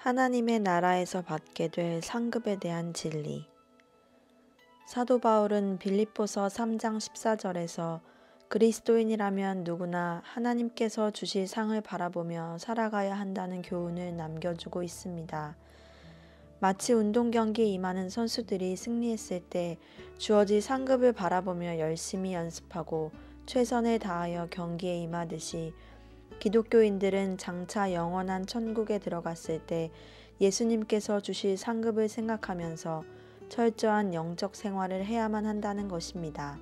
하나님의 나라에서 받게 될 상급에 대한 진리. 사도 바울은 빌립보서 3장 14절에서 그리스도인이라면 누구나 하나님께서 주실 상을 바라보며 살아가야 한다는 교훈을 남겨주고 있습니다. 마치 운동 경기에 임하는 선수들이 승리했을 때 주어질 상급을 바라보며 열심히 연습하고 최선을 다하여 경기에 임하듯이 기독교인들은 장차 영원한 천국에 들어갔을 때 예수님께서 주실 상급을 생각하면서 철저한 영적 생활을 해야만 한다는 것입니다.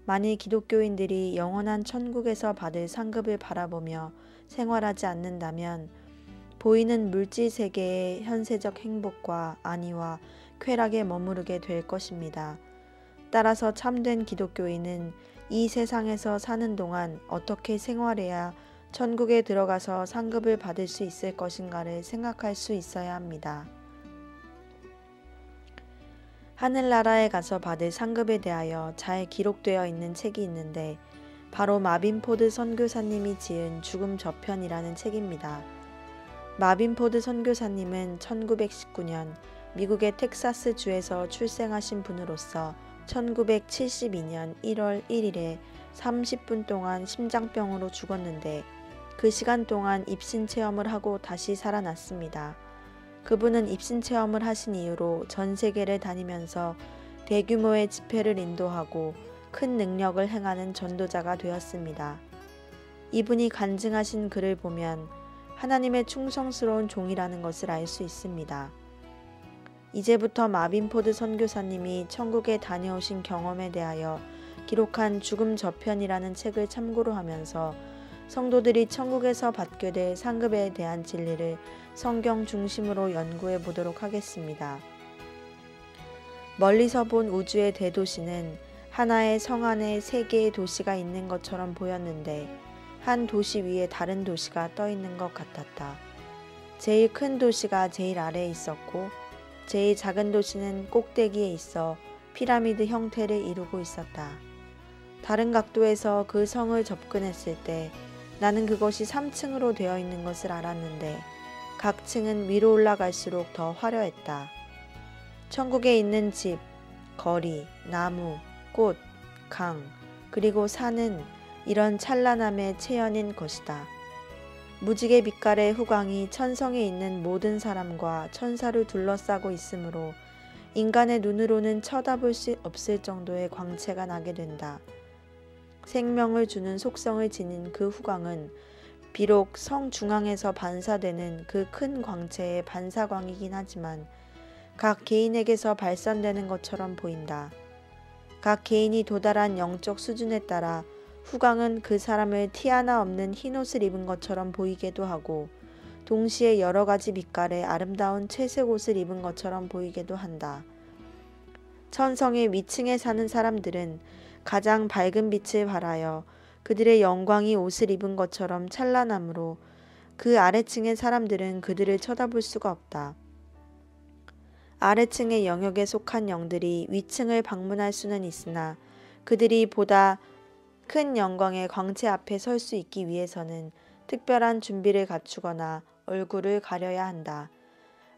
만일 기독교인들이 영원한 천국에서 받을 상급을 바라보며 생활하지 않는다면 보이는 물질 세계의 현세적 행복과 안위와 쾌락에 머무르게 될 것입니다. 따라서 참된 기독교인은 이 세상에서 사는 동안 어떻게 생활해야 천국에 들어가서 상급을 받을 수 있을 것인가를 생각할 수 있어야 합니다. 하늘나라에 가서 받을 상급에 대하여 잘 기록되어 있는 책이 있는데 바로 마빈 포드 선교사님이 지은 죽음 저편이라는 책입니다. 마빈 포드 선교사님은 1919년 미국의 텍사스 주에서 출생하신 분으로서 1972년 1월 1일에 30분 동안 심장병으로 죽었는데 그 시간 동안 입신 체험을 하고 다시 살아났습니다. 그분은 입신 체험을 하신 이후로 전 세계를 다니면서 대규모의 집회를 인도하고 큰 능력을 행하는 전도자가 되었습니다. 이분이 간증하신 글을 보면 하나님의 충성스러운 종이라는 것을 알 수 있습니다. 이제부터 마빈 포드 선교사님이 천국에 다녀오신 경험에 대하여 기록한 죽음 저편이라는 책을 참고로 하면서 성도들이 천국에서 받게 될 상급에 대한 진리를 성경 중심으로 연구해 보도록 하겠습니다. 멀리서 본 우주의 대도시는 하나의 성 안에 3개의 도시가 있는 것처럼 보였는데 한 도시 위에 다른 도시가 떠 있는 것 같았다. 제일 큰 도시가 제일 아래에 있었고 제일 작은 도시는 꼭대기에 있어 피라미드 형태를 이루고 있었다. 다른 각도에서 그 성을 접근했을 때 나는 그것이 3층으로 되어 있는 것을 알았는데 각 층은 위로 올라갈수록 더 화려했다. 천국에 있는 집, 거리, 나무, 꽃, 강, 그리고 산은 이런 찬란함의 체현인 것이다. 무지개 빛깔의 후광이 천성에 있는 모든 사람과 천사를 둘러싸고 있으므로 인간의 눈으로는 쳐다볼 수 없을 정도의 광채가 나게 된다. 생명을 주는 속성을 지닌 그 후광은 비록 성 중앙에서 반사되는 그 큰 광채의 반사광이긴 하지만 각 개인에게서 발산되는 것처럼 보인다. 각 개인이 도달한 영적 수준에 따라 후광은 그 사람을 티 하나 없는 흰옷을 입은 것처럼 보이게도 하고 동시에 여러 가지 빛깔의 아름다운 채색 옷을 입은 것처럼 보이게도 한다. 천성의 위층에 사는 사람들은 가장 밝은 빛을 발하여 그들의 영광이 옷을 입은 것처럼 찬란하므로 그 아래층의 사람들은 그들을 쳐다볼 수가 없다. 아래층의 영역에 속한 영들이 위층을 방문할 수는 있으나 그들이 보다 큰 영광의 광채 앞에 설 수 있기 위해서는 특별한 준비를 갖추거나 얼굴을 가려야 한다.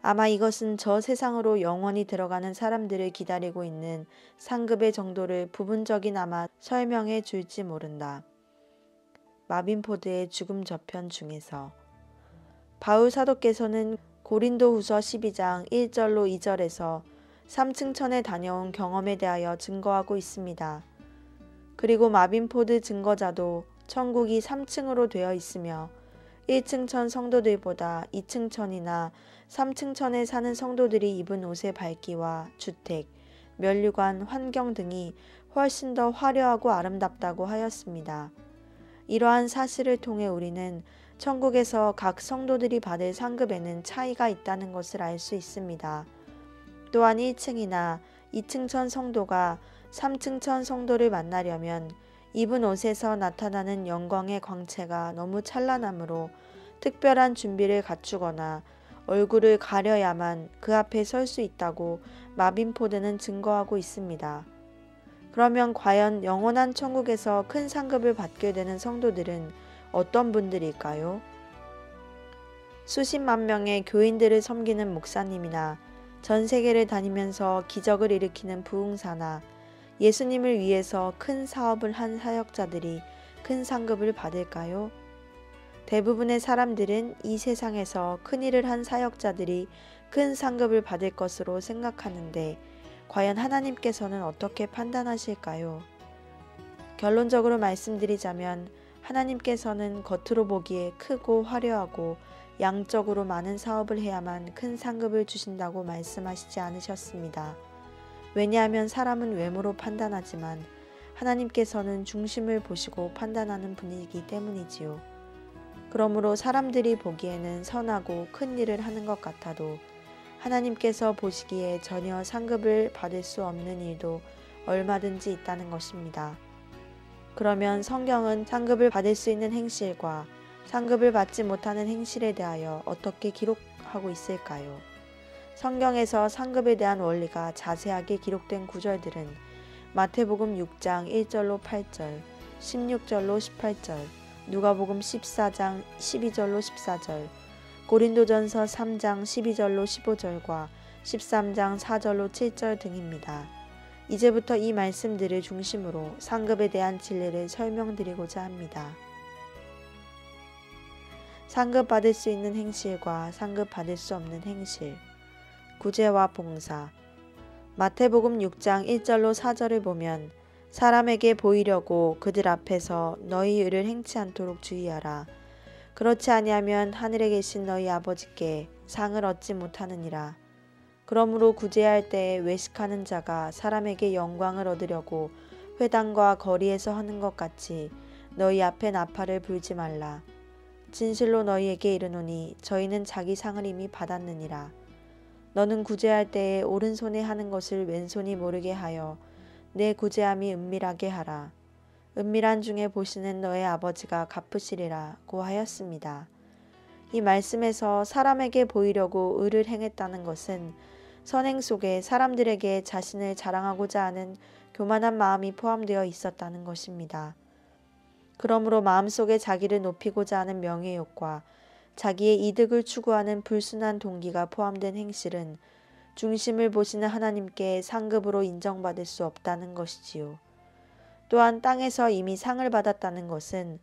아마 이것은 저 세상으로 영원히 들어가는 사람들을 기다리고 있는 상급의 정도를 부분적이나마 설명해 줄지 모른다. 마빈 포드의 죽음 저편 중에서 바울 사도께서는 고린도후서 12장 1절로 2절에서 3층 천에 다녀온 경험에 대하여 증거하고 있습니다. 그리고 마빈 포드 증거자도 천국이 3층으로 되어 있으며 1층 천 성도들보다 2층 천이나 3층 천에 사는 성도들이 입은 옷의 밝기와 주택, 면류관, 환경 등이 훨씬 더 화려하고 아름답다고 하였습니다. 이러한 사실을 통해 우리는 천국에서 각 성도들이 받을 상급에는 차이가 있다는 것을 알 수 있습니다. 또한 1층이나 2층 천 성도가 3층 천 성도를 만나려면 입은 옷에서 나타나는 영광의 광채가 너무 찬란하므로 특별한 준비를 갖추거나 얼굴을 가려야만 그 앞에 설 수 있다고 마빈 포드는 증거하고 있습니다. 그러면 과연 영원한 천국에서 큰 상급을 받게 되는 성도들은 어떤 분들일까요? 수십만 명의 교인들을 섬기는 목사님이나 전 세계를 다니면서 기적을 일으키는 부흥사나 예수님을 위해서 큰 사업을 한 사역자들이 큰 상급을 받을까요? 대부분의 사람들은 이 세상에서 큰 일을 한 사역자들이 큰 상급을 받을 것으로 생각하는데 과연 하나님께서는 어떻게 판단하실까요? 결론적으로 말씀드리자면 하나님께서는 겉으로 보기에 크고 화려하고 양적으로 많은 사업을 해야만 큰 상급을 주신다고 말씀하시지 않으셨습니다. 왜냐하면 사람은 외모로 판단하지만 하나님께서는 중심을 보시고 판단하는 분이기 때문이지요. 그러므로 사람들이 보기에는 선하고 큰 일을 하는 것 같아도 하나님께서 보시기에 전혀 상급을 받을 수 없는 일도 얼마든지 있다는 것입니다. 그러면 성경은 상급을 받을 수 있는 행실과 상급을 받지 못하는 행실에 대하여 어떻게 기록하고 있을까요? 성경에서 상급에 대한 원리가 자세하게 기록된 구절들은 마태복음 6장 1절로 8절, 16절로 18절, 누가복음 14장 12절로 14절, 고린도전서 3장 12절로 15절과 13장 4절로 7절 등입니다. 이제부터 이 말씀들을 중심으로 상급에 대한 진리를 설명드리고자 합니다. 상급 받을 수 있는 행실과 상급 받을 수 없는 행실. 구제와 봉사. 마태복음 6장 1절로 4절을 보면 사람에게 보이려고 그들 앞에서 너희 의를 행치 않도록 주의하라. 그렇지 아니하면 하늘에 계신 너희 아버지께 상을 얻지 못하느니라. 그러므로 구제할 때에 외식하는 자가 사람에게 영광을 얻으려고 회당과 거리에서 하는 것 같이 너희 앞에 나팔을 불지 말라. 진실로 너희에게 이르노니 저희는 자기 상을 이미 받았느니라. 너는 구제할 때에 오른손에 하는 것을 왼손이 모르게 하여 내 구제함이 은밀하게 하라. 은밀한 중에 보시는 너의 아버지가 갚으시리라고 하였습니다. 이 말씀에서 사람에게 보이려고 의를 행했다는 것은 선행 속에 사람들에게 자신을 자랑하고자 하는 교만한 마음이 포함되어 있었다는 것입니다. 그러므로 마음속에 자기를 높이고자 하는 명예욕과 자기의 이득을 추구하는 불순한 동기가 포함된 행실은 중심을 보시는 하나님께 상급으로 인정받을 수 없다는 것이지요. 또한 땅에서 이미 상을 받았다는 것은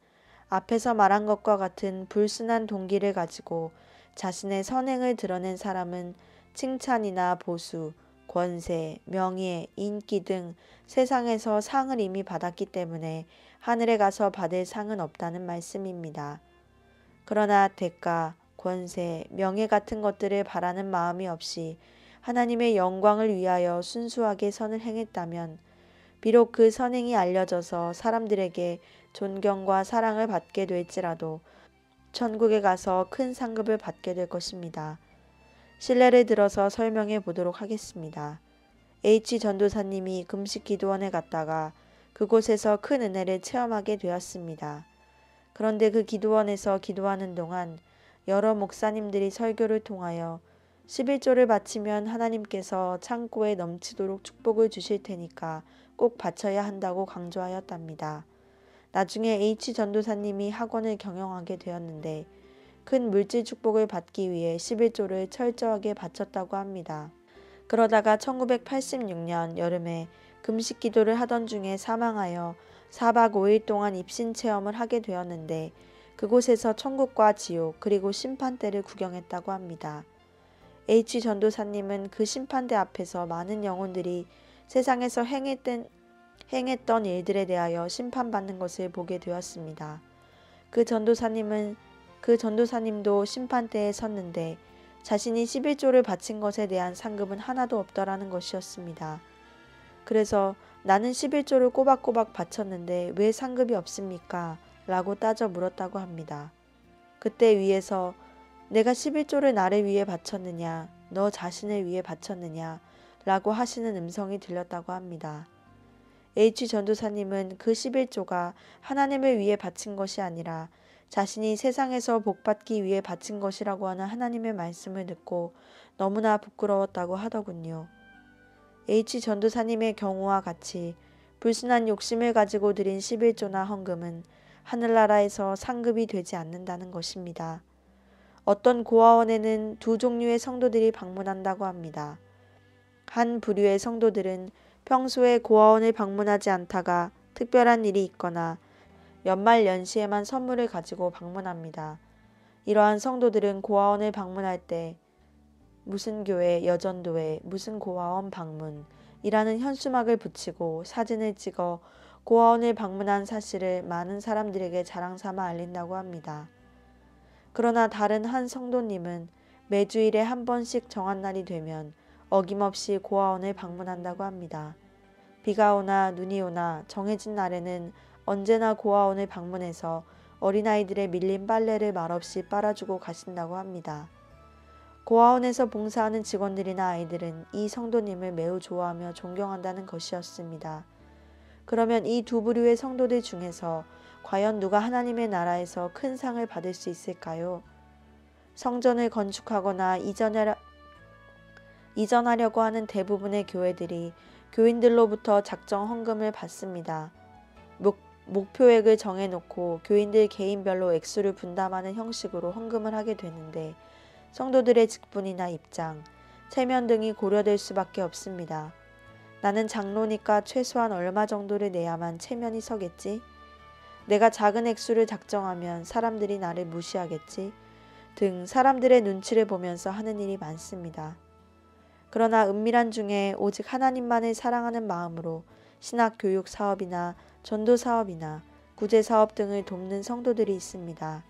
앞에서 말한 것과 같은 불순한 동기를 가지고 자신의 선행을 드러낸 사람은 칭찬이나 보수, 권세, 명예, 인기 등 세상에서 상을 이미 받았기 때문에 하늘에 가서 받을 상은 없다는 말씀입니다. 그러나 대가, 권세, 명예 같은 것들을 바라는 마음이 없이 하나님의 영광을 위하여 순수하게 선을 행했다면 비록 그 선행이 알려져서 사람들에게 존경과 사랑을 받게 될지라도 천국에 가서 큰 상급을 받게 될 것입니다. 실례를 들어서 설명해 보도록 하겠습니다. H 전도사님이 금식 기도원에 갔다가 그곳에서 큰 은혜를 체험하게 되었습니다. 그런데 그 기도원에서 기도하는 동안 여러 목사님들이 설교를 통하여 11조를 바치면 하나님께서 창고에 넘치도록 축복을 주실 테니까 꼭 바쳐야 한다고 강조하였답니다. 나중에 H 전도사님이 학원을 경영하게 되었는데 큰 물질 축복을 받기 위해 11조를 철저하게 바쳤다고 합니다. 그러다가 1986년 여름에 금식 기도를 하던 중에 사망하여 4박 5일 동안 입신 체험을 하게 되었는데 그곳에서 천국과 지옥 그리고 심판대를 구경했다고 합니다. H 전도사님은 그 심판대 앞에서 많은 영혼들이 세상에서 행했던 일들에 대하여 심판받는 것을 보게 되었습니다. 그 전도사님도 심판대에 섰는데 자신이 11조를 바친 것에 대한 상급은 하나도 없더라는 것이었습니다. 그래서 나는 11조를 꼬박꼬박 바쳤는데 왜 상급이 없습니까? 라고 따져 물었다고 합니다. 그때 위에서 내가 11조를 나를 위해 바쳤느냐, 너 자신을 위해 바쳤느냐 라고 하시는 음성이 들렸다고 합니다. H 전도사님은 그 11조가 하나님을 위해 바친 것이 아니라 자신이 세상에서 복받기 위해 바친 것이라고 하는 하나님의 말씀을 듣고 너무나 부끄러웠다고 하더군요. H 전도사님의 경우와 같이 불순한 욕심을 가지고 드린 11조나 헌금은 하늘나라에서 상급이 되지 않는다는 것입니다. 어떤 고아원에는 두 종류의 성도들이 방문한다고 합니다. 한 부류의 성도들은 평소에 고아원을 방문하지 않다가 특별한 일이 있거나 연말 연시에만 선물을 가지고 방문합니다. 이러한 성도들은 고아원을 방문할 때 무슨 교회, 여전도회, 무슨 고아원 방문이라는 현수막을 붙이고 사진을 찍어 고아원을 방문한 사실을 많은 사람들에게 자랑 삼아 알린다고 합니다. 그러나 다른 한 성도님은 매주일에 한 번씩 정한 날이 되면 어김없이 고아원을 방문한다고 합니다. 비가 오나 눈이 오나 정해진 날에는 언제나 고아원을 방문해서 어린아이들의 밀린 빨래를 말없이 빨아주고 가신다고 합니다. 고아원에서 봉사하는 직원들이나 아이들은 이 성도님을 매우 좋아하며 존경한다는 것이었습니다. 그러면 이 두 부류의 성도들 중에서 과연 누가 하나님의 나라에서 큰 상을 받을 수 있을까요? 성전을 건축하거나 이전하려고 하는 대부분의 교회들이 교인들로부터 작정 헌금을 받습니다. 목표액을 정해놓고 교인들 개인별로 액수를 분담하는 형식으로 헌금을 하게 되는데 성도들의 직분이나 입장, 체면 등이 고려될 수밖에 없습니다. 나는 장로니까 최소한 얼마 정도를 내야만 체면이 서겠지? 내가 작은 액수를 작정하면 사람들이 나를 무시하겠지? 등 사람들의 눈치를 보면서 하는 일이 많습니다. 그러나 은밀한 중에 오직 하나님만을 사랑하는 마음으로 신학 교육 사업이나 전도 사업이나 구제 사업 등을 돕는 성도들이 있습니다.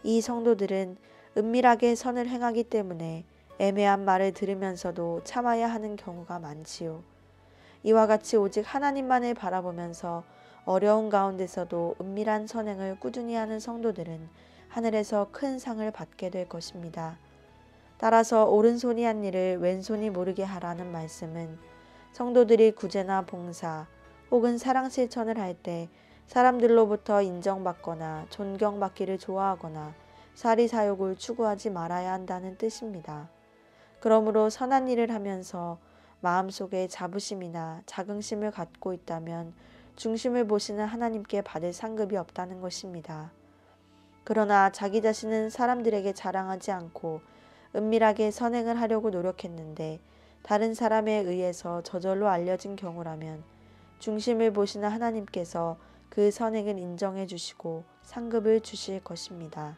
이 성도들은 은밀하게 선을 행하기 때문에 애매한 말을 들으면서도 참아야 하는 경우가 많지요. 이와 같이 오직 하나님만을 바라보면서 어려운 가운데서도 은밀한 선행을 꾸준히 하는 성도들은 하늘에서 큰 상을 받게 될 것입니다. 따라서 오른손이 한 일을 왼손이 모르게 하라는 말씀은 성도들이 구제나 봉사 혹은 사랑 실천을 할 때 사람들로부터 인정받거나 존경받기를 좋아하거나 사리사욕을 추구하지 말아야 한다는 뜻입니다. 그러므로 선한 일을 하면서 마음속에 자부심이나 자긍심을 갖고 있다면 중심을 보시는 하나님께 받을 상급이 없다는 것입니다. 그러나 자기 자신은 사람들에게 자랑하지 않고 은밀하게 선행을 하려고 노력했는데 다른 사람에 의해서 저절로 알려진 경우라면 중심을 보시는 하나님께서 그 선행을 인정해 주시고 상급을 주실 것입니다.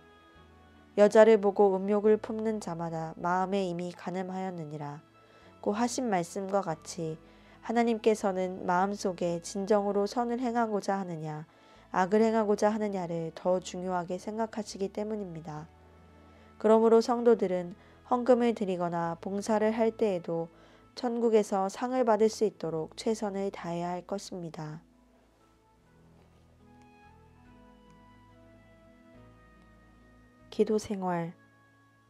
여자를 보고 음욕을 품는 자마다 마음에 이미 간음하였느니라. 고 하신 말씀과 같이 하나님께서는 마음속에 진정으로 선을 행하고자 하느냐 악을 행하고자 하느냐를 더 중요하게 생각하시기 때문입니다. 그러므로 성도들은 헌금을 드리거나 봉사를 할 때에도 천국에서 상을 받을 수 있도록 최선을 다해야 할 것입니다. 기도 생활.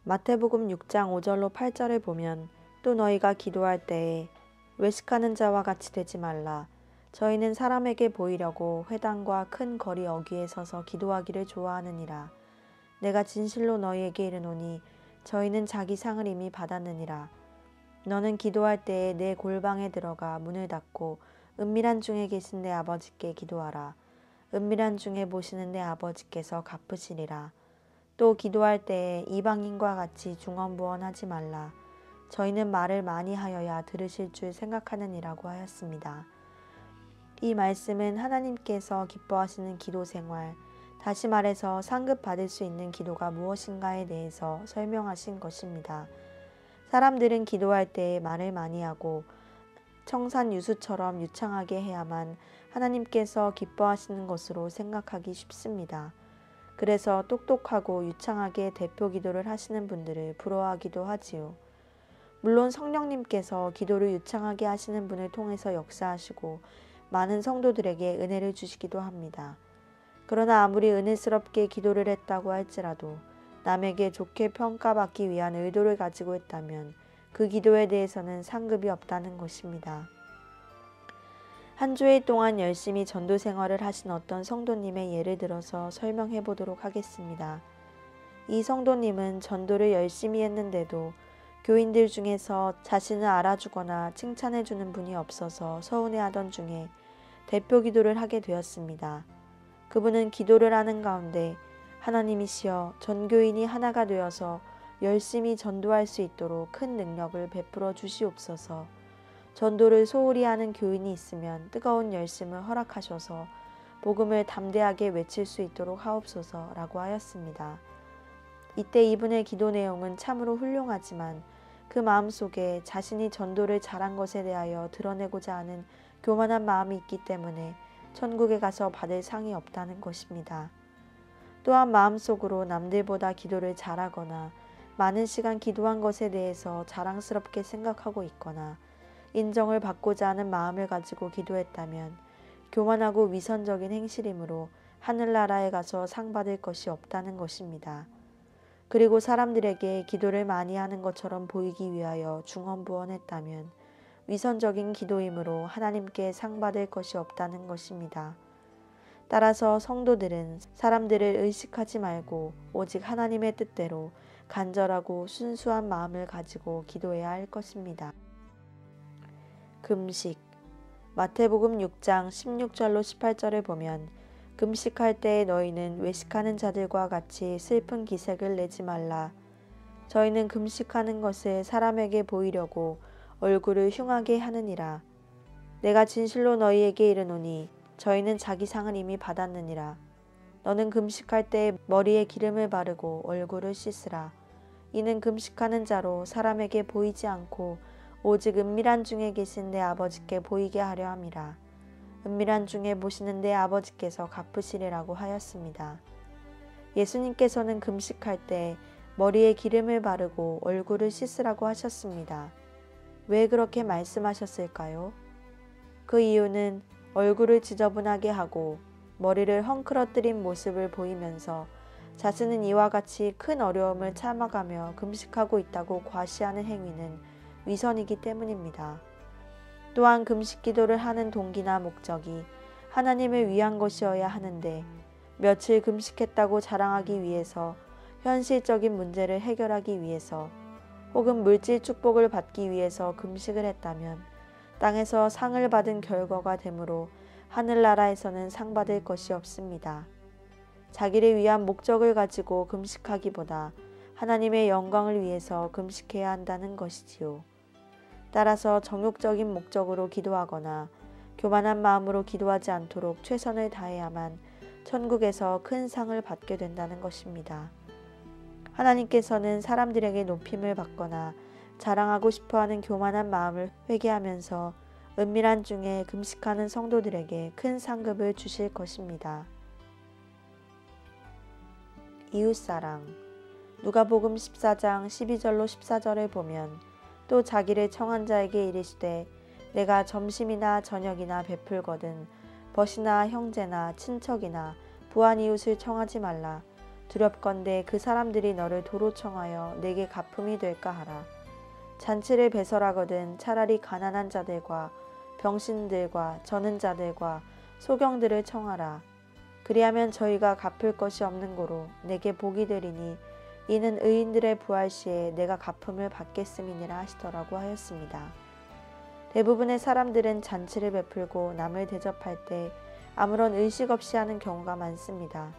마태복음 6장 5절로 8절을 보면 또 너희가 기도할 때에 외식하는 자와 같이 되지 말라. 저희는 사람에게 보이려고 회당과 큰 거리 어귀에 서서 기도하기를 좋아하느니라. 내가 진실로 너희에게 이르노니 저희는 자기 상을 이미 받았느니라. 너는 기도할 때에 내 골방에 들어가 문을 닫고 은밀한 중에 계신 내 아버지께 기도하라. 은밀한 중에 보시는 내 아버지께서 갚으시리라. 또 기도할 때에 이방인과 같이 중언부언하지 말라. 저희는 말을 많이 하여야 들으실 줄 생각하느니라고 하였습니다. 이 말씀은 하나님께서 기뻐하시는 기도 생활, 다시 말해서 상급 받을 수 있는 기도가 무엇인가에 대해서 설명하신 것입니다. 사람들은 기도할 때에 말을 많이 하고 청산유수처럼 유창하게 해야만 하나님께서 기뻐하시는 것으로 생각하기 쉽습니다. 그래서 똑똑하고 유창하게 대표 기도를 하시는 분들을 부러워하기도 하지요. 물론 성령님께서 기도를 유창하게 하시는 분을 통해서 역사하시고 많은 성도들에게 은혜를 주시기도 합니다. 그러나 아무리 은혜스럽게 기도를 했다고 할지라도 남에게 좋게 평가받기 위한 의도를 가지고 했다면 그 기도에 대해서는 상급이 없다는 것입니다. 한 주일 동안 열심히 전도 생활을 하신 어떤 성도님의 예를 들어서 설명해 보도록 하겠습니다. 이 성도님은 전도를 열심히 했는데도 교인들 중에서 자신을 알아주거나 칭찬해 주는 분이 없어서 서운해하던 중에 대표 기도를 하게 되었습니다. 그분은 기도를 하는 가운데 하나님이시여, 전교인이 하나가 되어서 열심히 전도할 수 있도록 큰 능력을 베풀어 주시옵소서. 전도를 소홀히 하는 교인이 있으면 뜨거운 열심을 허락하셔서 복음을 담대하게 외칠 수 있도록 하옵소서라고 하였습니다. 이때 이분의 기도 내용은 참으로 훌륭하지만 그 마음속에 자신이 전도를 잘한 것에 대하여 드러내고자 하는 교만한 마음이 있기 때문에 천국에 가서 받을 상이 없다는 것입니다. 또한 마음속으로 남들보다 기도를 잘하거나 많은 시간 기도한 것에 대해서 자랑스럽게 생각하고 있거나 인정을 받고자 하는 마음을 가지고 기도했다면 교만하고 위선적인 행실이므로 하늘나라에 가서 상 받을 것이 없다는 것입니다. 그리고 사람들에게 기도를 많이 하는 것처럼 보이기 위하여 중언부언했다면 위선적인 기도이므로 하나님께 상 받을 것이 없다는 것입니다. 따라서 성도들은 사람들을 의식하지 말고 오직 하나님의 뜻대로 간절하고 순수한 마음을 가지고 기도해야 할 것입니다. 금식. 마태복음 6장 16절로 18절을 보면 금식할 때에 너희는 외식하는 자들과 같이 슬픈 기색을 내지 말라. 저희는 금식하는 것을 사람에게 보이려고 얼굴을 흉하게 하느니라. 내가 진실로 너희에게 이르노니 저희는 자기 상을 이미 받았느니라. 너는 금식할 때 머리에 기름을 바르고 얼굴을 씻으라. 이는 금식하는 자로 사람에게 보이지 않고 오직 은밀한 중에 계신 내 아버지께 보이게 하려 함이라. 은밀한 중에 보시는 내 아버지께서 갚으시리라고 하였습니다. 예수님께서는 금식할 때 머리에 기름을 바르고 얼굴을 씻으라고 하셨습니다. 왜 그렇게 말씀하셨을까요? 그 이유는 얼굴을 지저분하게 하고 머리를 헝클어뜨린 모습을 보이면서 자신은 이와 같이 큰 어려움을 참아가며 금식하고 있다고 과시하는 행위는 위선이기 때문입니다. 또한 금식 기도를 하는 동기나 목적이 하나님을 위한 것이어야 하는데 며칠 금식했다고 자랑하기 위해서, 현실적인 문제를 해결하기 위해서, 혹은 물질 축복을 받기 위해서 금식을 했다면 땅에서 상을 받은 결과가 되므로 하늘나라에서는 상 받을 것이 없습니다. 자기를 위한 목적을 가지고 금식하기보다 하나님의 영광을 위해서 금식해야 한다는 것이지요. 따라서 정욕적인 목적으로 기도하거나 교만한 마음으로 기도하지 않도록 최선을 다해야만 천국에서 큰 상을 받게 된다는 것입니다. 하나님께서는 사람들에게 높임을 받거나 자랑하고 싶어하는 교만한 마음을 회개하면서 은밀한 중에 금식하는 성도들에게 큰 상급을 주실 것입니다. 이웃사랑. 누가복음 14장 12절로 14절을 보면 또 자기를 청한 자에게 이르시되 내가 점심이나 저녁이나 베풀거든 벗이나 형제나 친척이나 부한 이웃을 청하지 말라. 두렵건대 그 사람들이 너를 도로 청하여 내게 갚음이 될까 하라. 잔치를 배설하거든 차라리 가난한 자들과 병신들과 저는 자들과 소경들을 청하라. 그리하면 저희가 갚을 것이 없는 고로 내게 복이 되리니 이는 의인들의 부활 시에 내가 갚음을 받겠음이니라 하시더라고 하였습니다. 대부분의 사람들은 잔치를 베풀고 남을 대접할 때 아무런 의식 없이 하는 경우가 많습니다.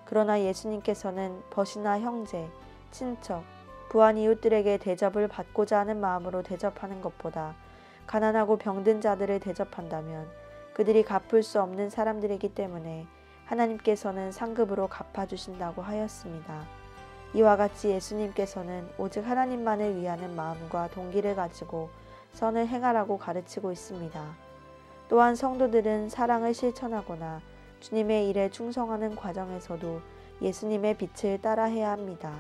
그러나 예수님께서는 벗이나 형제, 친척, 부한 이웃들에게 대접을 받고자 하는 마음으로 대접하는 것보다 가난하고 병든 자들을 대접한다면 그들이 갚을 수 없는 사람들이기 때문에 하나님께서는 상급으로 갚아주신다고 하였습니다. 이와 같이 예수님께서는 오직 하나님만을 위하는 마음과 동기를 가지고 선을 행하라고 가르치고 있습니다. 또한 성도들은 사랑을 실천하거나 주님의 일에 충성하는 과정에서도 예수님의 빛을 따라해야 합니다.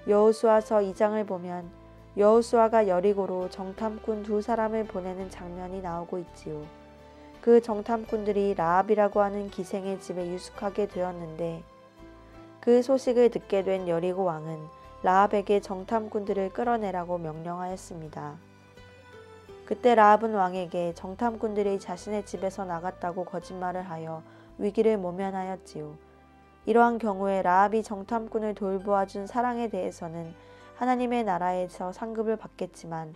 여호수아서 2장을 보면 여호수아가 여리고로 정탐꾼 2사람을 보내는 장면이 나오고 있지요. 그 정탐꾼들이 라합이라고 하는 기생의 집에 유숙하게 되었는데 그 소식을 듣게 된 여리고 왕은 라합에게 정탐꾼들을 끌어내라고 명령하였습니다. 그때 라합은 왕에게 정탐꾼들이 자신의 집에서 나갔다고 거짓말을 하여 위기를 모면하였지요. 이러한 경우에 라합이 정탐꾼을 돌보아준 사랑에 대해서는 하나님의 나라에서 상급을 받겠지만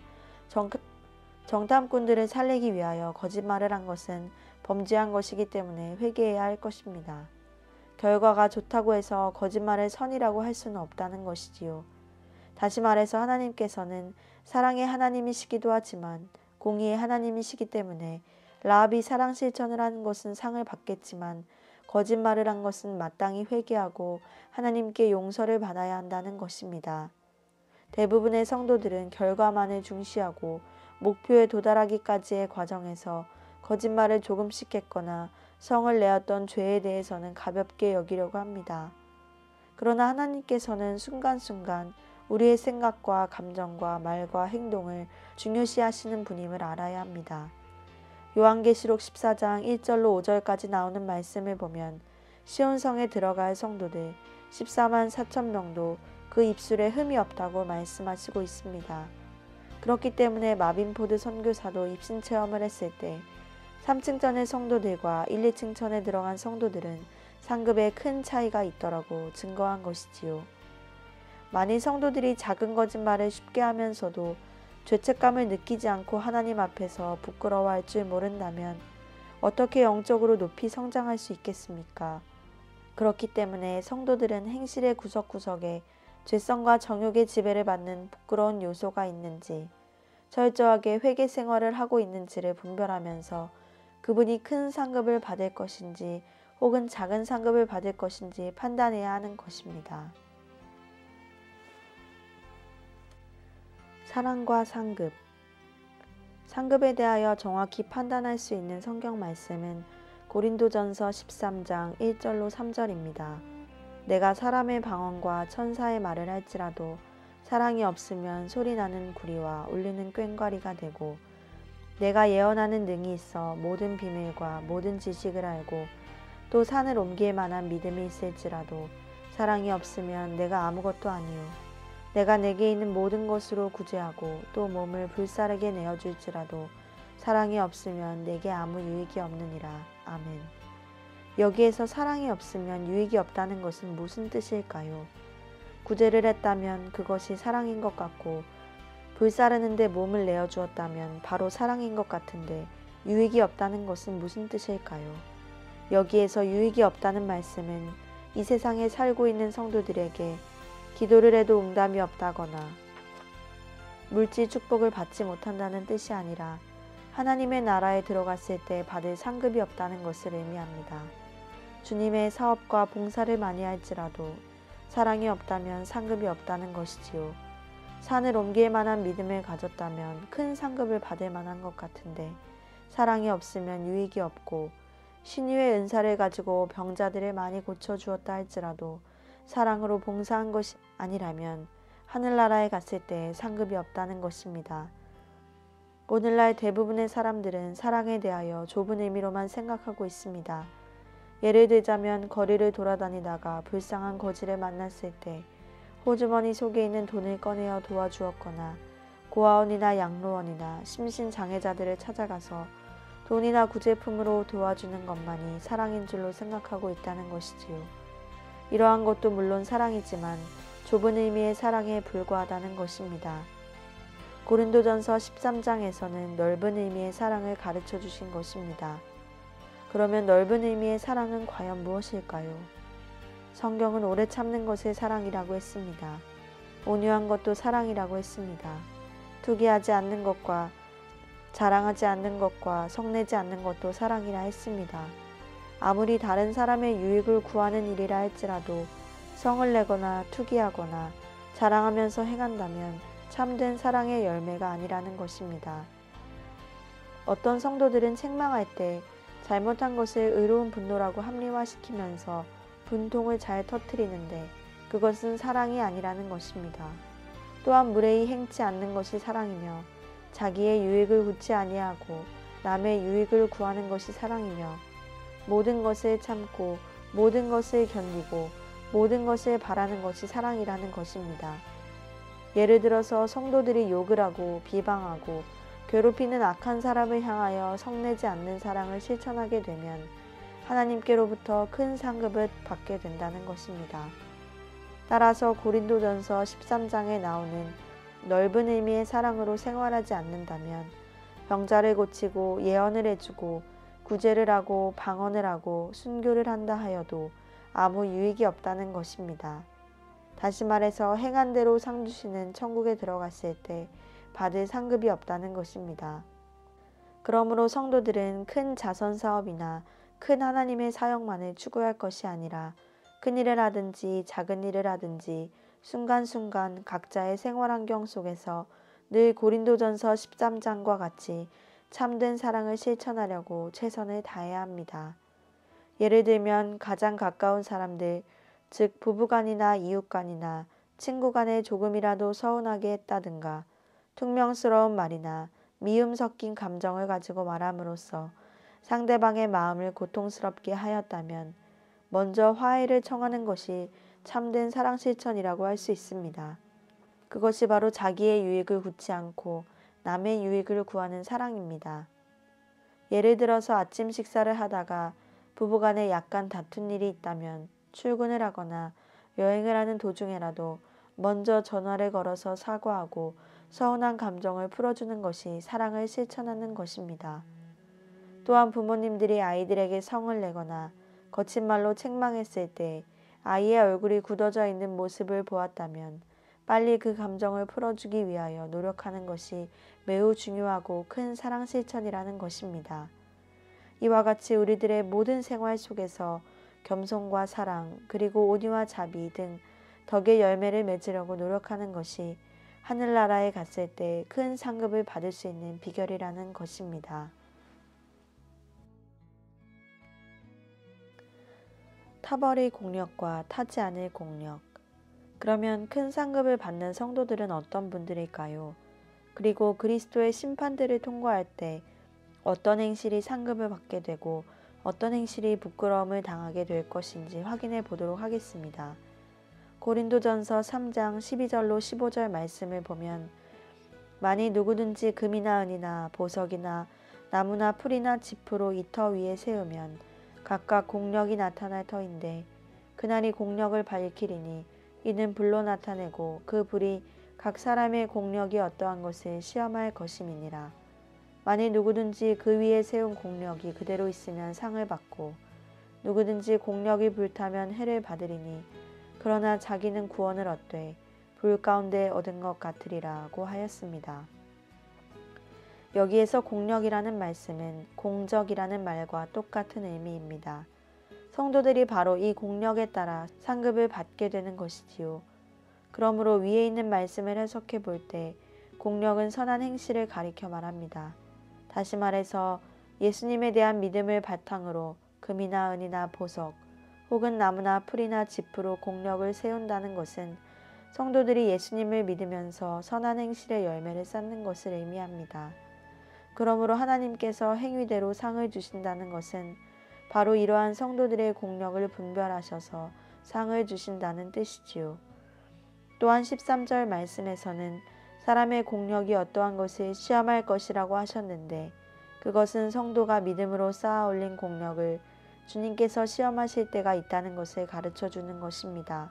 정탐꾼들을 살리기 위하여 거짓말을 한 것은 범죄한 것이기 때문에 회개해야 할 것입니다. 결과가 좋다고 해서 거짓말을 선이라고 할 수는 없다는 것이지요. 다시 말해서 하나님께서는 사랑의 하나님이시기도 하지만 공의의 하나님이시기 때문에 라합이 사랑 실천을 하는 것은 상을 받겠지만 거짓말을 한 것은 마땅히 회개하고 하나님께 용서를 받아야 한다는 것입니다. 대부분의 성도들은 결과만을 중시하고 목표에 도달하기까지의 과정에서 거짓말을 조금씩 했거나 성을 내었던 죄에 대해서는 가볍게 여기려고 합니다. 그러나 하나님께서는 순간순간 우리의 생각과 감정과 말과 행동을 중요시 하시는 분임을 알아야 합니다. 요한계시록 14장 1절로 5절까지 나오는 말씀을 보면 시온성에 들어갈 성도들 14만 4천 명도 그 입술에 흠이 없다고 말씀하시고 있습니다. 그렇기 때문에 마빈포드 선교사도 입신 체험을 했을 때 3층전의 성도들과 1, 2층전에 들어간 성도들은 상급에 큰 차이가 있더라고 증거한 것이지요. 만일 성도들이 작은 거짓말을 쉽게 하면서도 죄책감을 느끼지 않고 하나님 앞에서 부끄러워할 줄 모른다면 어떻게 영적으로 높이 성장할 수 있겠습니까? 그렇기 때문에 성도들은 행실의 구석구석에 죄성과 정욕의 지배를 받는 부끄러운 요소가 있는지 철저하게 회개 생활을 하고 있는지를 분별하면서 그분이 큰 상급을 받을 것인지 혹은 작은 상급을 받을 것인지 판단해야 하는 것입니다. 사랑과 상급. 상급에 대하여 정확히 판단할 수 있는 성경 말씀은 고린도전서 13장 1절로 3절입니다. 내가 사람의 방언과 천사의 말을 할지라도 사랑이 없으면 소리나는 구리와 울리는 꽹과리가 되고 내가 예언하는 능이 있어 모든 비밀과 모든 지식을 알고 또 산을 옮길 만한 믿음이 있을지라도 사랑이 없으면 내가 아무것도 아니요 내가 내게 있는 모든 것으로 구제하고 또 몸을 불사르게 내어줄지라도 사랑이 없으면 내게 아무 유익이 없느니라. 아멘. 여기에서 사랑이 없으면 유익이 없다는 것은 무슨 뜻일까요? 구제를 했다면 그것이 사랑인 것 같고 불사르는데 몸을 내어주었다면 바로 사랑인 것 같은데 유익이 없다는 것은 무슨 뜻일까요? 여기에서 유익이 없다는 말씀은 이 세상에 살고 있는 성도들에게 기도를 해도 응답이 없다거나 물질 축복을 받지 못한다는 뜻이 아니라 하나님의 나라에 들어갔을 때 받을 상급이 없다는 것을 의미합니다. 주님의 사업과 봉사를 많이 할지라도 사랑이 없다면 상급이 없다는 것이지요. 산을 옮길 만한 믿음을 가졌다면 큰 상급을 받을 만한 것 같은데 사랑이 없으면 유익이 없고 신유의 은사를 가지고 병자들을 많이 고쳐주었다 할지라도 사랑으로 봉사한 것이 아니라면 하늘나라에 갔을 때 상급이 없다는 것입니다. 오늘날 대부분의 사람들은 사랑에 대하여 좁은 의미로만 생각하고 있습니다. 예를 들자면 거리를 돌아다니다가 불쌍한 거지를 만났을 때 호주머니 속에 있는 돈을 꺼내어 도와주었거나 고아원이나 양로원이나 심신장애자들을 찾아가서 돈이나 구제품으로 도와주는 것만이 사랑인 줄로 생각하고 있다는 것이지요. 이러한 것도 물론 사랑이지만 좁은 의미의 사랑에 불과하다는 것입니다. 고린도전서 13장에서는 넓은 의미의 사랑을 가르쳐 주신 것입니다. 그러면 넓은 의미의 사랑은 과연 무엇일까요? 성경은 오래 참는 것을 사랑이라고 했습니다. 온유한 것도 사랑이라고 했습니다. 투기하지 않는 것과 자랑하지 않는 것과 성내지 않는 것도 사랑이라 했습니다. 아무리 다른 사람의 유익을 구하는 일이라 할지라도 성을 내거나 투기하거나 자랑하면서 행한다면 참된 사랑의 열매가 아니라는 것입니다. 어떤 성도들은 책망할 때 잘못한 것을 의로운 분노라고 합리화시키면서 분통을 잘 터뜨리는데 그것은 사랑이 아니라는 것입니다. 또한 무례히 행치 않는 것이 사랑이며 자기의 유익을 구치 아니하고 남의 유익을 구하는 것이 사랑이며 모든 것을 참고 모든 것을 견디고 모든 것을 바라는 것이 사랑이라는 것입니다. 예를 들어서 성도들이 욕을 하고 비방하고 괴롭히는 악한 사람을 향하여 성내지 않는 사랑을 실천하게 되면 하나님께로부터 큰 상급을 받게 된다는 것입니다. 따라서 고린도전서 13장에 나오는 넓은 의미의 사랑으로 생활하지 않는다면 병자를 고치고 예언을 해주고 구제를 하고 방언을 하고 순교를 한다 하여도 아무 유익이 없다는 것입니다. 다시 말해서 행한 대로 상 주시는 천국에 들어갔을 때 받을 상급이 없다는 것입니다. 그러므로 성도들은 큰 자선 사업이나 큰 하나님의 사역만을 추구할 것이 아니라 큰 일을 하든지 작은 일을 하든지 순간순간 각자의 생활 환경 속에서 늘 고린도전서 13장과 같이 참된 사랑을 실천하려고 최선을 다해야 합니다. 예를 들면 가장 가까운 사람들, 즉 부부간이나 이웃간이나 친구간에 조금이라도 서운하게 했다든가 퉁명스러운 말이나 미움 섞인 감정을 가지고 말함으로써 상대방의 마음을 고통스럽게 하였다면 먼저 화해를 청하는 것이 참된 사랑 실천이라고 할 수 있습니다. 그것이 바로 자기의 유익을 구치 않고 남의 유익을 구하는 사랑입니다. 예를 들어서 아침 식사를 하다가 부부간에 약간 다툰 일이 있다면 출근을 하거나 여행을 하는 도중에라도 먼저 전화를 걸어서 사과하고 서운한 감정을 풀어주는 것이 사랑을 실천하는 것입니다. 또한 부모님들이 아이들에게 성을 내거나 거친 말로 책망했을 때 아이의 얼굴이 굳어져 있는 모습을 보았다면 빨리 그 감정을 풀어주기 위하여 노력하는 것이 매우 중요하고 큰 사랑 실천이라는 것입니다. 이와 같이 우리들의 모든 생활 속에서 겸손과 사랑 그리고 온유와 자비 등 덕의 열매를 맺으려고 노력하는 것이 하늘나라에 갔을 때 큰 상급을 받을 수 있는 비결이라는 것입니다. 타버릴 공력과 타지 않을 공력. 그러면 큰 상급을 받는 성도들은 어떤 분들일까요? 그리고 그리스도의 심판들을 통과할 때 어떤 행실이 상급을 받게 되고 어떤 행실이 부끄러움을 당하게 될 것인지 확인해 보도록 하겠습니다. 고린도전서 3장 12절로 15절 말씀을 보면 만일 누구든지 금이나 은이나 보석이나 나무나 풀이나 짚으로 이 터 위에 세우면 각각 공력이 나타날 터인데 그날이 공력을 밝히리니 이는 불로 나타내고 그 불이 각 사람의 공력이 어떠한 것을 시험할 것임이니라. 만일 누구든지 그 위에 세운 공력이 그대로 있으면 상을 받고 누구든지 공력이 불타면 해를 받으리니 그러나 자기는 구원을 얻되 불 가운데 얻은 것 같으리라고 하였습니다. 여기에서 공력이라는 말씀은 공적이라는 말과 똑같은 의미입니다. 성도들이 바로 이 공력에 따라 상급을 받게 되는 것이지요. 그러므로 위에 있는 말씀을 해석해 볼 때 공력은 선한 행실을 가리켜 말합니다. 다시 말해서 예수님에 대한 믿음을 바탕으로 금이나 은이나 보석 혹은 나무나 풀이나 짚으로 공력을 세운다는 것은 성도들이 예수님을 믿으면서 선한 행실의 열매를 쌓는 것을 의미합니다. 그러므로 하나님께서 행위대로 상을 주신다는 것은 바로 이러한 성도들의 공력을 분별하셔서 상을 주신다는 뜻이지요. 또한 13절 말씀에서는 사람의 공력이 어떠한 것을 시험할 것이라고 하셨는데 그것은 성도가 믿음으로 쌓아 올린 공력을 주님께서 시험하실 때가 있다는 것을 가르쳐 주는 것입니다.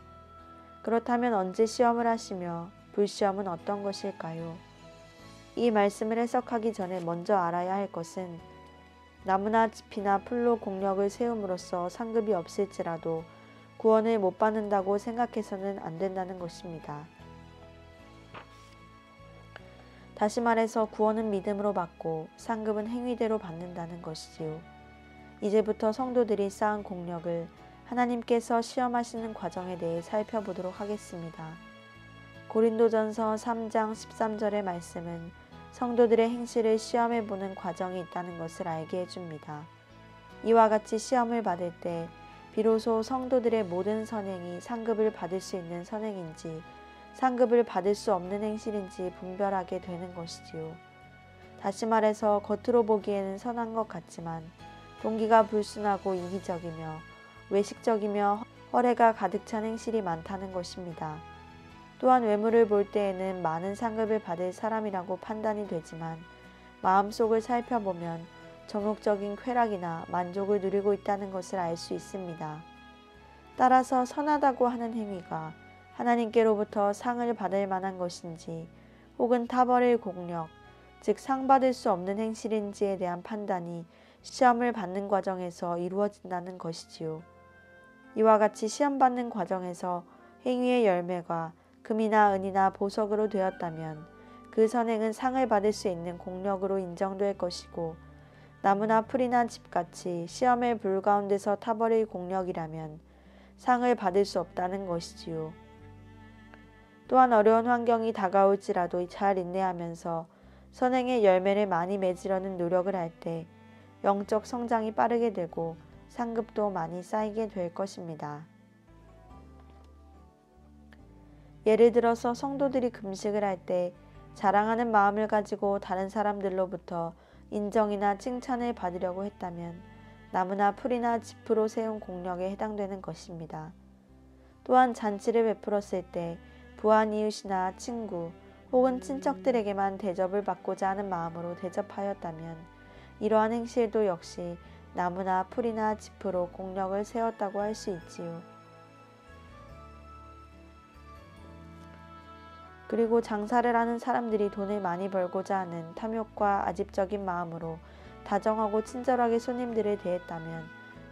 그렇다면 언제 시험을 하시며 불시험은 어떤 것일까요? 이 말씀을 해석하기 전에 먼저 알아야 할 것은 나무나 짚이나 풀로 공력을 세움으로써 상급이 없을지라도 구원을 못 받는다고 생각해서는 안 된다는 것입니다. 다시 말해서 구원은 믿음으로 받고 상급은 행위대로 받는다는 것이지요. 이제부터 성도들이 쌓은 공력을 하나님께서 시험하시는 과정에 대해 살펴보도록 하겠습니다. 고린도전서 3장 13절의 말씀은 성도들의 행실을 시험해보는 과정이 있다는 것을 알게 해줍니다. 이와 같이 시험을 받을 때 비로소 성도들의 모든 선행이 상급을 받을 수 있는 선행인지 상급을 받을 수 없는 행실인지 분별하게 되는 것이지요. 다시 말해서 겉으로 보기에는 선한 것 같지만 동기가 불순하고 이기적이며 외식적이며 허례가 가득 찬 행실이 많다는 것입니다. 또한 외모를 볼 때에는 많은 상급을 받을 사람이라고 판단이 되지만 마음속을 살펴보면 정욕적인 쾌락이나 만족을 누리고 있다는 것을 알 수 있습니다. 따라서 선하다고 하는 행위가 하나님께로부터 상을 받을 만한 것인지 혹은 타버릴 공력, 즉 상 받을 수 없는 행실인지에 대한 판단이 시험을 받는 과정에서 이루어진다는 것이지요. 이와 같이 시험받는 과정에서 행위의 열매가 금이나 은이나 보석으로 되었다면 그 선행은 상을 받을 수 있는 공력으로 인정될 것이고, 나무나 풀이나 집같이 시험의 불 가운데서 타버릴 공력이라면 상을 받을 수 없다는 것이지요. 또한 어려운 환경이 다가올지라도 잘 인내하면서 선행의 열매를 많이 맺으려는 노력을 할 때 영적 성장이 빠르게 되고 상급도 많이 쌓이게 될 것입니다. 예를 들어서 성도들이 금식을 할 때 자랑하는 마음을 가지고 다른 사람들로부터 인정이나 칭찬을 받으려고 했다면 나무나 풀이나 짚으로 세운 공력에 해당되는 것입니다. 또한 잔치를 베풀었을 때 부한 이웃이나 친구 혹은 친척들에게만 대접을 받고자 하는 마음으로 대접하였다면 이러한 행실도 역시 나무나 풀이나 짚으로 공력을 세웠다고 할 수 있지요. 그리고 장사를 하는 사람들이 돈을 많이 벌고자 하는 탐욕과 아집적인 마음으로 다정하고 친절하게 손님들을 대했다면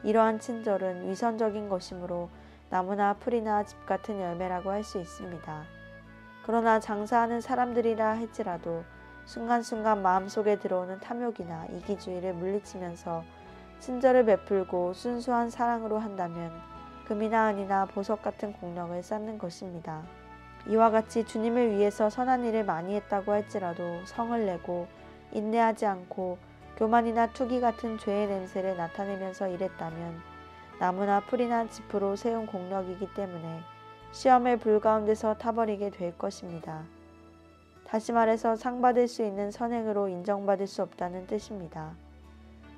이러한 친절은 위선적인 것이므로 나무나 풀이나 집 같은 열매라고 할 수 있습니다. 그러나 장사하는 사람들이라 할지라도 순간순간 마음속에 들어오는 탐욕이나 이기주의를 물리치면서 친절을 베풀고 순수한 사랑으로 한다면 금이나 은이나 보석 같은 공력을 쌓는 것입니다. 이와 같이 주님을 위해서 선한 일을 많이 했다고 할지라도 성을 내고 인내하지 않고 교만이나 투기 같은 죄의 냄새를 나타내면서 일했다면 나무나 풀이나 짚으로 세운 공력이기 때문에 시험의 불 가운데서 타버리게 될 것입니다. 다시 말해서 상 받을 수 있는 선행으로 인정받을 수 없다는 뜻입니다.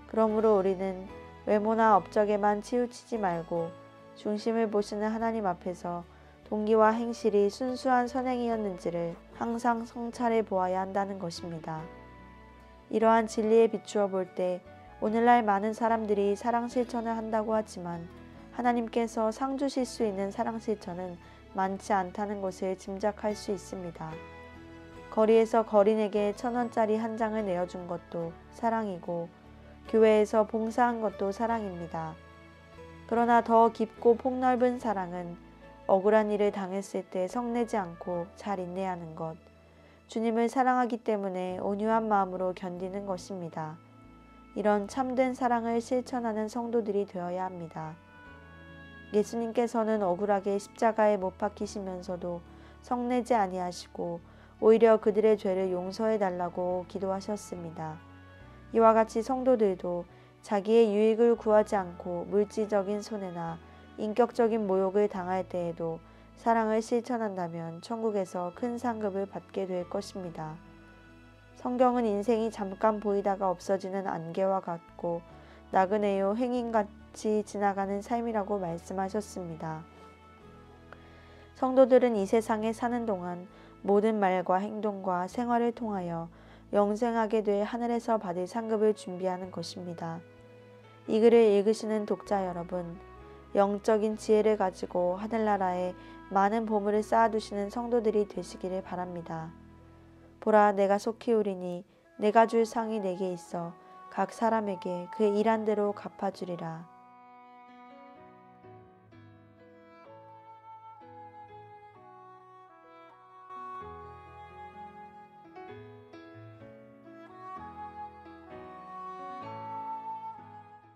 그러므로 우리는 외모나 업적에만 치우치지 말고 중심을 보시는 하나님 앞에서 동기와 행실이 순수한 선행이었는지를 항상 성찰해 보아야 한다는 것입니다. 이러한 진리에 비추어 볼 때 오늘날 많은 사람들이 사랑 실천을 한다고 하지만 하나님께서 상 주실 수 있는 사랑 실천은 많지 않다는 것을 짐작할 수 있습니다. 거리에서 거린에게 1,000원짜리 한 장을 내어준 것도 사랑이고 교회에서 봉사한 것도 사랑입니다. 그러나 더 깊고 폭넓은 사랑은 억울한 일을 당했을 때 성내지 않고 잘 인내하는 것, 주님을 사랑하기 때문에 온유한 마음으로 견디는 것입니다. 이런 참된 사랑을 실천하는 성도들이 되어야 합니다. 예수님께서는 억울하게 십자가에 못 박히시면서도 성내지 아니하시고 오히려 그들의 죄를 용서해 달라고 기도하셨습니다. 이와 같이 성도들도 자기의 유익을 구하지 않고 물질적인 손해나 인격적인 모욕을 당할 때에도 사랑을 실천한다면 천국에서 큰 상급을 받게 될 것입니다. 성경은 인생이 잠깐 보이다가 없어지는 안개와 같고 나그네요 행인같이 지나가는 삶이라고 말씀하셨습니다. 성도들은 이 세상에 사는 동안 모든 말과 행동과 생활을 통하여 영생하게 될 하늘에서 받을 상급을 준비하는 것입니다. 이 글을 읽으시는 독자 여러분, 영적인 지혜를 가지고 하늘나라에 많은 보물을 쌓아두시는 성도들이 되시기를 바랍니다. 보라, 내가 속히 오리니 내가 줄 상이 내게 있어 각 사람에게 그의 일한 대로 갚아주리라.